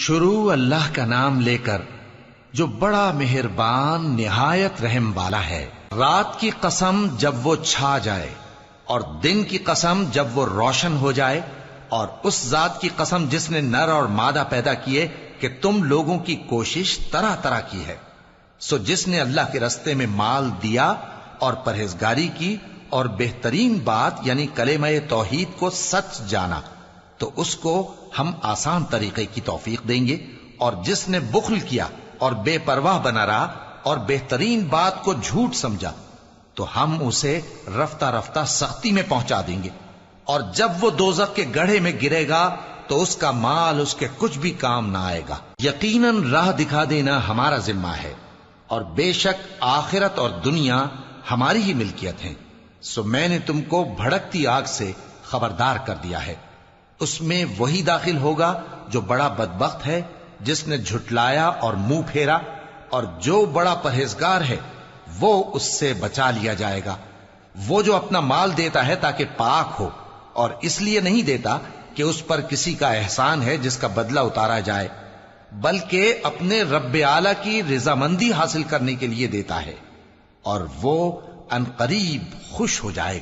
شروع اللہ کا نام لے کر جو بڑا مہربان نہایت رحم والا ہے۔ رات کی قسم جب وہ چھا جائے اور دن کی قسم جب وہ روشن ہو جائے، اور اس ذات کی قسم جس نے نر اور مادہ پیدا کیے کہ تم لوگوں کی کوشش طرح طرح کی ہے۔ سو جس نے اللہ کے رستے میں مال دیا اور پرہیزگاری کی اور بہترین بات یعنی کلمہ توحید کو سچ جانا، تو اس کو ہم آسان طریقے کی توفیق دیں گے، اور جس نے بخل کیا اور بے پرواہ بنا رہا اور بہترین بات کو جھوٹ سمجھا، تو ہم اسے رفتہ رفتہ سختی میں پہنچا دیں گے، اور جب وہ دوزخ کے گڑھے میں گرے گا تو اس کا مال اس کے کچھ بھی کام نہ آئے گا۔ یقیناً راہ دکھا دینا ہمارا ذمہ ہے، اور بے شک آخرت اور دنیا ہماری ہی ملکیت ہیں۔ سو میں نے تم کو بھڑکتی آگ سے خبردار کر دیا ہے، اس میں وہی داخل ہوگا جو بڑا بدبخت ہے، جس نے جھٹلایا اور منہ پھیرا، اور جو بڑا پرہیزگار ہے وہ اس سے بچا لیا جائے گا۔ وہ جو اپنا مال دیتا ہے تاکہ پاک ہو، اور اس لیے نہیں دیتا کہ اس پر کسی کا احسان ہے جس کا بدلہ اتارا جائے، بلکہ اپنے رب اعلی کی رضامندی حاصل کرنے کے لیے دیتا ہے، اور وہ ان قریب خوش ہو جائے گا۔